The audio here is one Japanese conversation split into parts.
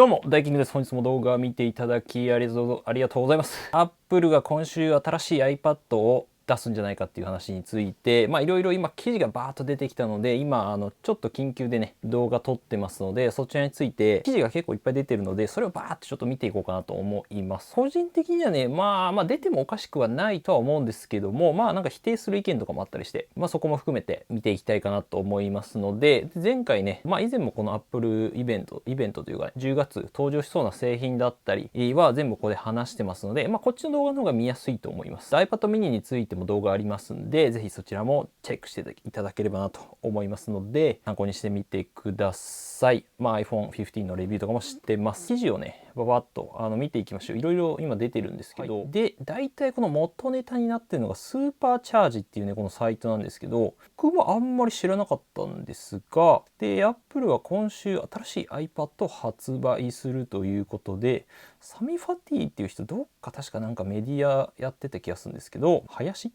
どうも、ダイキングです。本日も動画を見ていただきありがとうございます。Apple が今週新しい iPad を出すんじゃないかっていう話について、いろいろ今記事がバーッと出てきたので、今ちょっと緊急でね、動画撮ってますので、そちらについて記事が結構いっぱい出てるので、それをバーッとちょっと見ていこうかなと思います。個人的にはね、出てもおかしくはないとは思うんですけども、なんか否定する意見とかもあったりして、そこも含めて見ていきたいかなと思いますので、前回ね、以前もこの Apple イベントというか、10月登場しそうな製品だったりは全部ここで話してますので、こっちの動画の方が見やすいと思います。iPad mini についても動画ありますんで、ぜひそちらもチェックしていただければなと思いますので、参考にしてみてください。iPhone 15のレビューとかも知ってます。記事をね、ババッと見ていきましょう。いろいろ今出てるんですけど、で、大体この元ネタになってるのがスーパーチャージっていうね、このサイトなんですけど、僕はあんまり知らなかったんですが、で、Apple は今週新しい iPad を発売するということで、サミ・ファティっていう人、どっか確かなんかメディアやってた気がするんですけど、林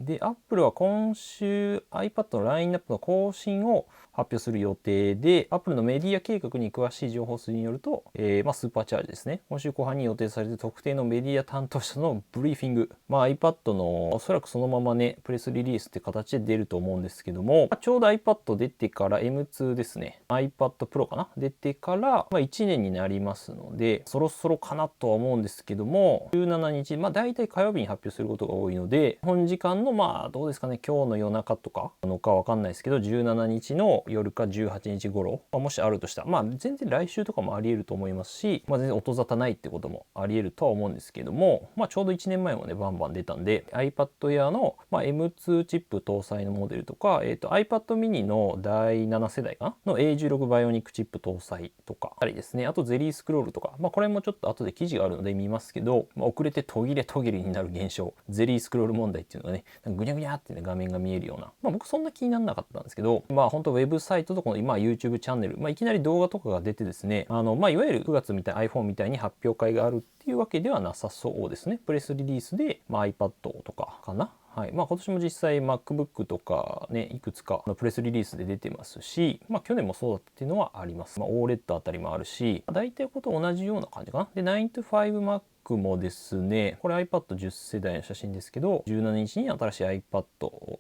で、Apple は今週 iPad のラインナップの更新を発表する予定で、Apple のメディア計画に詳しい情報筋によると、スーパーチャージですね。今週後半に予定されて特定のメディア担当者のブリーフィング。iPad のおそらくそのままね、プレスリリースって形で出ると思うんですけども、ちょうど iPad 出てから M2 ですね。iPad Pro かな出てから1年になりますので、そろそろかなとは思うんですけども、17日、大体火曜日に発表することが多いので、本時間のどうですかね、今日の夜中とかなのかわかんないですけど、17日の夜か18日頃、もしあるとしたら、全然来週とかもあり得ると思いますし、全然音沙汰ないってこともあり得るとは思うんですけども、ちょうど1年前もね、バンバン出たんで、iPad Air の、M2 チップ搭載のモデルとか、iPad mini の第7世代かなの A16 バイオニックチップ搭載とか、ありですね、あとゼリースクロールとか、これもちょっと後で記事があるので見ますけど、遅れて途切れになる現象、ゼリースクロール問題っていうのがね、ぐにゃぐにゃってね、画面が見えるような、僕そんな気にならなかったんですけど、本当ウェブサイトとこの今 YouTube チャンネル、いきなり動画とかが出てですね、いわゆる9月みたい iPhone みたいに発表会があるっていうわけではなさそうですね。プレスリリースで、iPad とかかな。はい。今年も実際 MacBook とかね、いくつかのプレスリリースで出てますし、去年もそうだったっていうのはあります。OLED あたりもあるし、大体こと同じような感じかな。で、9 to 5 Mac もですね、これ iPad10 世代の写真ですけど、17日に新しい iPad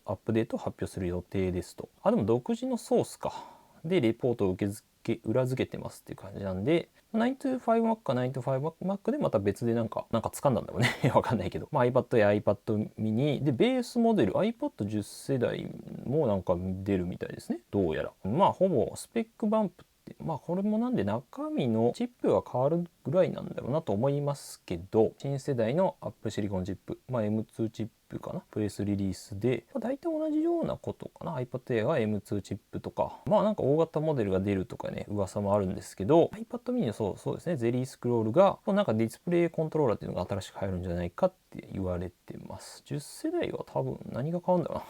アップデートを発表する予定ですと。でも独自のソースか。で、レポートを裏付けてますっていう感じなんで、925Mac か 925Mac でまた別でなんか掴んだんだろうね。わかんないけど。iPad や iPad mini で、ベースモデル iPad10 世代もなんか出るみたいですね。どうやら。ほぼスペックバンプこれもなんで中身のチップが変わるぐらいなんだろうなと思いますけど、新世代のアップシリコンチップ、M2 チップかな、プレスリリースで、大体同じようなことかな。iPad Air が M2 チップとか、なんか大型モデルが出るとかね、噂もあるんですけど、iPad mini のそうですね、ゼリースクロールが、なんかディスプレイコントローラーっていうのが新しく入るんじゃないかって言われてます。10世代は多分何が変わるんだろ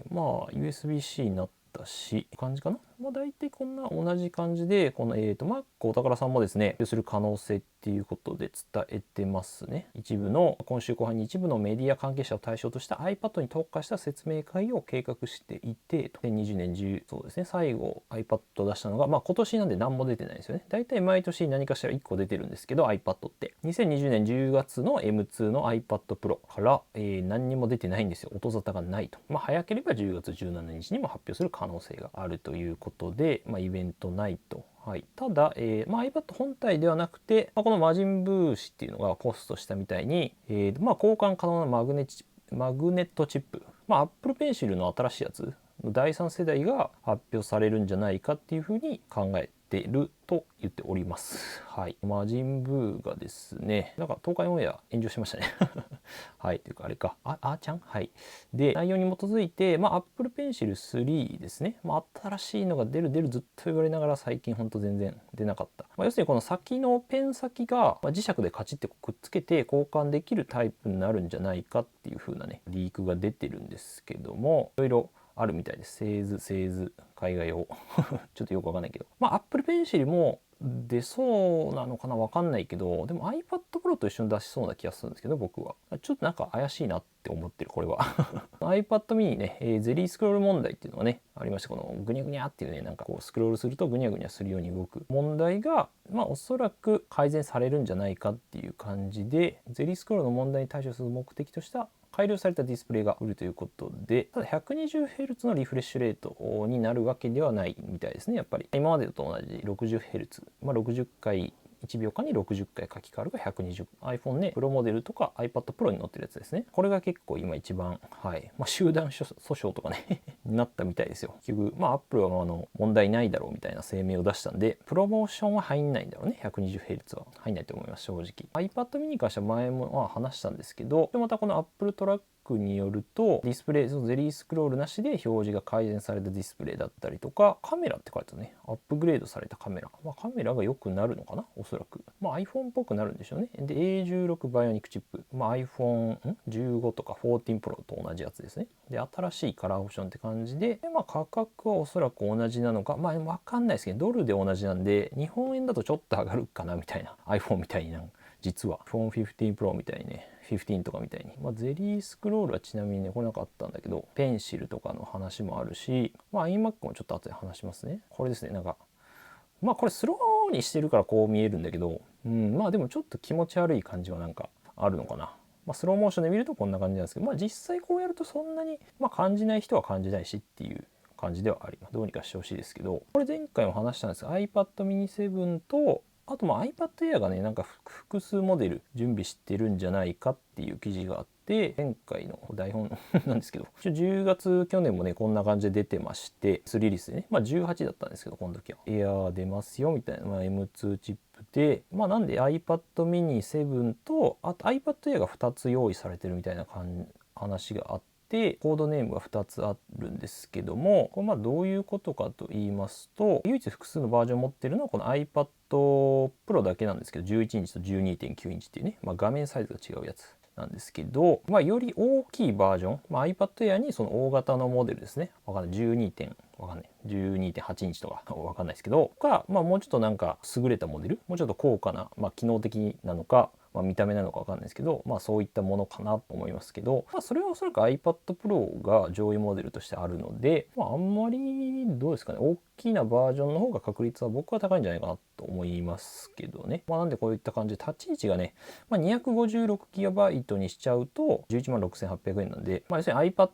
うな。USB-C になったし、感じかな。大体こんな同じ感じで、このMac お宝さんもですね、する可能性っていうことで伝えてますね。今週後半に一部のメディア関係者を対象とした iPad に特化した説明会を計画していて、2020年そうですね、最後 iPad を出したのが、今年なんで何も出てないんですよね。大体毎年何かしら1個出てるんですけど、iPad って。2020年10月の M2 の iPad Pro から、何にも出てないんですよ。音沙汰がないと。早ければ10月17日にも発表する可能性があるということで、イベントないと。はい、ただ、iPad 本体ではなくて、この魔人ブーシっていうのがポストしたみたいに、交換可能なマグネットチップ、Apple Pencil の新しいやつの第3世代が発表されるんじゃないかっていうふうに考えてると言っております。はい。魔人ブーがですね、なんか東海オンエア炎上しましたね。はい。というかあれか。ちゃんはい。で、内容に基づいて、Apple Pencil 3ですね。新しいのが出るずっと言われながら最近ほんと全然出なかった。要するにこの先のペン先が、磁石でカチッてくっつけて交換できるタイプになるんじゃないかっていう風なね、リークが出てるんですけども、いろいろあるみたいです。製図、海外用。ちょっとよくわかんないけど。Apple Pencil も出そうなのかなわかんないけど、でも iPad Pro と一緒に出しそうな気がするんですけど、僕は。ちょっとなんか怪しいなって思ってる、これは。iPad mini ね、ゼリースクロール問題っていうのがね、ありました。このグニャグニャっていうね、なんかこうスクロールするとグニャグニャするように動く問題が、おそらく改善されるんじゃないかっていう感じで、ゼリースクロールの問題に対処する目的とした改良されたディスプレイが来るということで、ただ 120Hz のリフレッシュレートになるわけではないみたいですね。やっぱり今までと同じ 60Hz、60回1秒間に60回書き換わるが 120iPhone ね、プロモデルとか iPad Pro に載ってるやつですね。これが結構今一番、集団訴訟とかねになったみたいですよ。結局、Apple は問題ないだろうみたいな声明を出したんで、プロモーションは入んないんだろうね。120Hz は入んないと思います、正直。iPad mini に関しては前も話したんですけど、またこの Apple トラックによるとディスプレイ、ゼリースクロールなしで表示が改善されたディスプレイだったりとか、カメラって書いてあるね、アップグレードされたカメラ、カメラが良くなるのかな、おそらく。iPhone っぽくなるんでしょうね。で A16 バイオニックチップ、iPhone15 とか14 Pro と同じやつですね。で新しいカラーオプションって感じで、価格はおそらく同じなのか、分かんないですけど、ドルで同じなんで日本円だとちょっと上がるかなみたいな、 iPhone みたいに実は iPhone15 Pro みたいにね、15とかみたいに、ゼリースクロールはちなみにね、これなんかあったんだけど、ペンシルとかの話もあるし、iMac もちょっと後で話しますね。これですね、なんかこれスローにしてるからこう見えるんだけど、でもちょっと気持ち悪い感じはなんかあるのかな。スローモーションで見るとこんな感じなんですけど、実際こうやるとそんなに、感じない人は感じないしっていう感じではあります。どうにかしてほしいですけど、これ前回も話したんですが iPad mini 7とあとiPad Air がね、なんか複数モデル準備してるんじゃないかっていう記事があって、前回の台本なんですけど、10月去年もねこんな感じで出てまして、3リリースでね、18だったんですけど、この時は Air 出ますよみたいな、M2 チップで、なんで iPad mini 7とあと iPad Air が2つ用意されてるみたいな話があって、コードネームが2つあるんですけども、これどういうことかと言いますと、唯一複数のバージョンを持ってるのはこの iPad Pro だけなんですけど、11インチと 12.9 インチっていうね、画面サイズが違うやつなんですけど、より大きいバージョン、iPad Air にその大型のモデルですね、わかんない、12.8 インチとかわかんないですけど、もうちょっとなんか優れたモデル、もうちょっと高価な、機能的なのか、見た目なのかわかんないですけど、そういったものかなと思いますけど、それはおそらく iPad Pro が上位モデルとしてあるので、あんまりどうですかね、大きなバージョンの方が確率は僕は高いんじゃないかなと思いますけどね。なんでこういった感じで立ち位置がね、256GB にしちゃうと11万6800円なんで、要するに iPad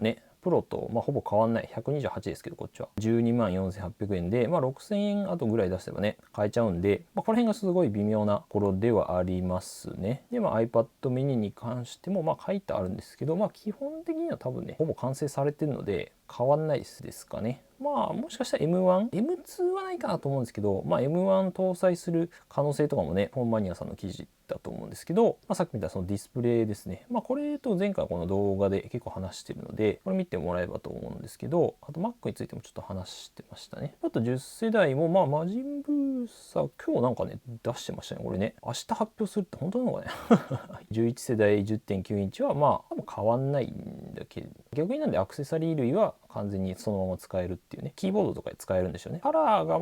ね、プロとほぼ変わんない、128ですけど、こっちは12万4800円で、6000円あとぐらい出せばね買えちゃうんで、この辺がすごい微妙なところではありますね。でiPad mini に関しても書いてあるんですけど、基本的には多分ねほぼ完成されてるので変わんないですかね。もしかしたら M1、M2 はないかなと思うんですけど、M1 搭載する可能性とかもね、フォンマニアさんの記事だと思うんですけど、さっき見たそのディスプレイですね。これと前回この動画で結構話してるので、これ見てもらえばと思うんですけど、あと Mac についてもちょっと話してましたね。あと10世代も魔人ブーサー、今日なんかね、出してましたね、これね。明日発表するって本当なのかね。11世代 10.9 インチは多分変わんないんだけど、逆になんでアクセサリー類は完全にそのまま使えるっていうね、キーボードとかで使えるんでしょうね。カラーが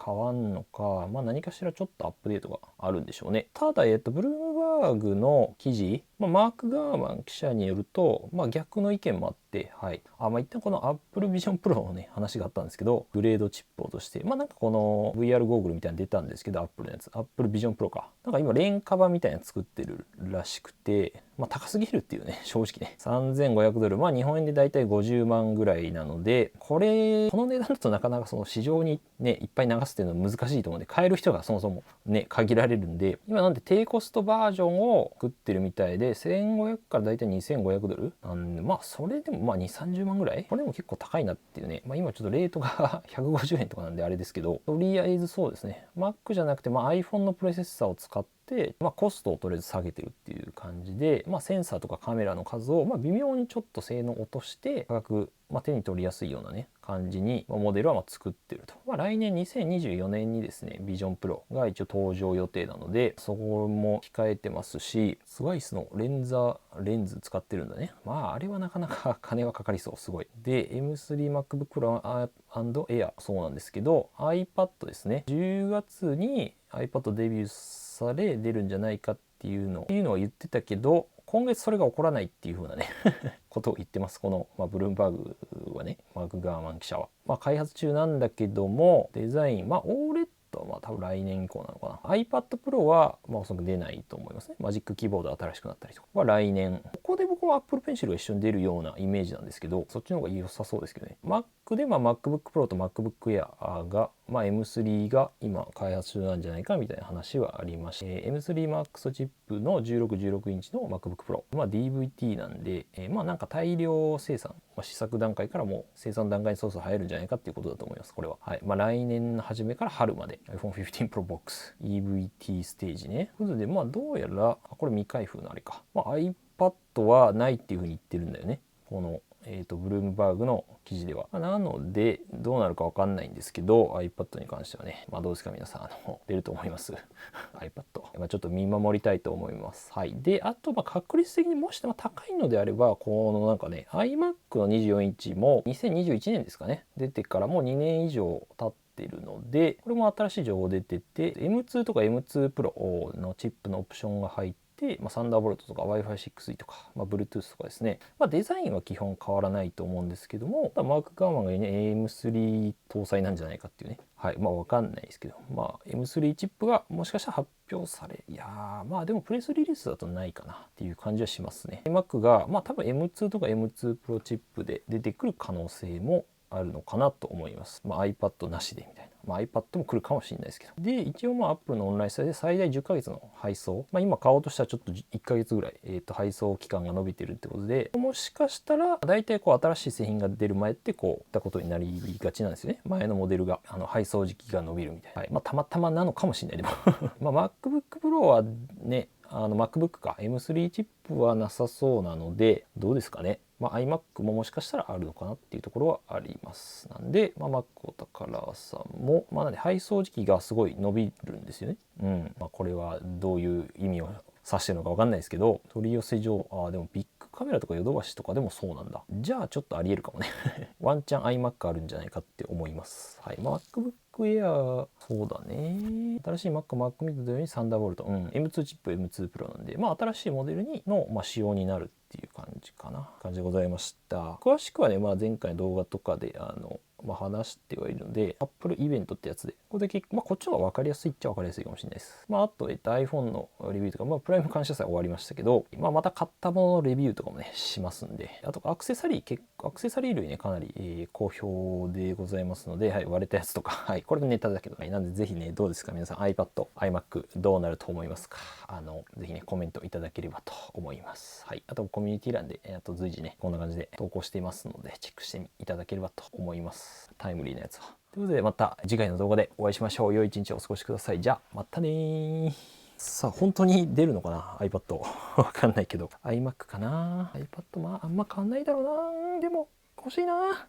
変わんのか、何かしらちょっとアップデートがあるんでしょうね。ただブルームバーグの記事、マーク・ガーマン記者によると、逆の意見もあって、一旦この Apple Vision Pro のね話があったんですけど、グレードチップを落として、なんかこの VR ゴーグルみたいなの出たんですけど、Apple のやつ、Apple Vision Pro か、なんか今レンカバみたいなの作ってるらしくて、高すぎるっていうね、正直ね、3500ドル、日本円でだいたい50万ぐらいなので、この値段だとなかなかその市場にねいっぱい流すっていうのは難しいと思うんで、買える人がそもそもね限られるんで、今なんで低コストバージョンを作ってるみたいで、1500からだいたい2500ドルなんで、それでも2、30万ぐらい、これでも結構高いなっていうね。今ちょっとレートが150円とかなんであれですけど、とりあえずそうですね、 Mac じゃなくてiPhone のプロセッサーを使ってコストをとりあえず下げてるっていう感じで、センサーとかカメラの数を微妙にちょっと性能を落として価格、手に取りやすいようなね感じにモデルは作ってると。来年2024年にですね、ビジョンプロが一応登場予定なので、そこも控えてますし、スワイスのレンズ使ってるんだね。あれはなかなか金はかかりそう、すごい。で M3MacBook Pro Air そうなんですけど、 iPad ですね、10月に iPad デビューされ出るんじゃないかっていうのを言ってたけど、今月それが起こらないっていう風なねことを言ってます。この、ブルームバーグはね、マーク・ガーマン記者は。開発中なんだけども、デザイン、OLEDは多分来年以降なのかな。iPad Pro はおそらく出ないと思いますね。マジックキーボード新しくなったりとかは来年。ここで僕は Apple Pencil が一緒に出るようなイメージなんですけど、そっちの方が良さそうですけどね。Mac でMacBook Pro と MacBook Air が、M3 が今開発中なんじゃないかみたいな話はありまして、M3 Max チップの16インチの MacBook Pro。DVT なんで、なんか大量生産、試作段階からもう生産段階にそろそろ入るんじゃないかっていうことだと思います、これは。はい。来年の初めから春まで iPhone 15 Pro Box EVT ステージね。ということで、どうやら、これ未開封のあれか。iPad はないっていうふうに言ってるんだよね。この、ブルームバーグの記事では。なので、どうなるかわかんないんですけど、iPad に関してはね、どうですか皆さん、出ると思います。iPad。ちょっと見守りたいと思います。はい。で、あと、確率的にもし高いのであれば、このなんかね、iMac の24インチも2021年ですかね、出てからもう2年以上経ってるので、これも新しい情報出てて、M2 とか M2 Pro のチップのオプションが入って、サンダーボルトとか Wi-Fi6E とか、Bluetooth とかですね。デザインは基本変わらないと思うんですけども、マーク・ガーマンが言うね、AM3 搭載なんじゃないかっていうね。はい。わかんないですけど、M3 チップがもしかしたら発表され、いやー、でもプレスリリースだとないかなっていう感じはしますね。Mac が、多分 M2 とか M2 Pro チップで出てくる可能性もあるのかなと思います。iPad なしでみたいな。iPad も来るかもしれないですけど。で、一応Apple のオンラインサイトで最大10ヶ月の配送。今買おうとしたらちょっと1ヶ月ぐらい、配送期間が伸びてるってことで、もしかしたら、大体新しい製品が出る前っていったことになりがちなんですよね。前のモデルが、配送時期が伸びるみたいな。はい。たまたまなのかもしれない。でもMacBook Pro はね、MacBook か M3 チップはなさそうなので、どうですかね。iMac ももしかしたらあるのかなっていうところはあります。なんで、Mac お宝さんも、なんで配送時期がすごい伸びるんですよね。これはどういう意味を指してるのかわかんないですけど、取り寄せ上、でもビッグカメラとかヨドバシとかでもそうなんだ。じゃあちょっとありえるかもね。ワンチャン iMac あるんじゃないかって思います。はい。MacBook Air、そうだね。新しい Mac ミッドよりサンダーボルト。M2 チップ M2 Pro なんで、新しいモデルの、仕様になるっていう感じかな。感じでございました。詳しくはね、前回の動画とかで、話してはいるので、Apple イベントってやつで、ここで結構、こっちの方が分かりやすいっちゃ分かりやすいかもしれないです。あと、iPhone のレビューとか、プライム感謝祭終わりましたけど、また買ったもののレビューとかもね、しますんで、あと、アクセサリー類ね、かなり、好評でございますので、はい、割れたやつとか、はい、これもネタだけど、はい、なんでぜひね、どうですか皆さん、iPad、iMac どうなると思いますか？ぜひね、コメントいただければと思います。はい、あと、コミュニティ欄で、随時ね、こんな感じで投稿していますので、チェックしていただければと思います。タイムリーなやつは。ということでまた次回の動画でお会いしましょう。良い一日をお過ごしください。じゃあまたね。さあ本当に出るのかな iPad わかんないけど iMac かな iPad あんま変わんないだろうな。でも欲しいな。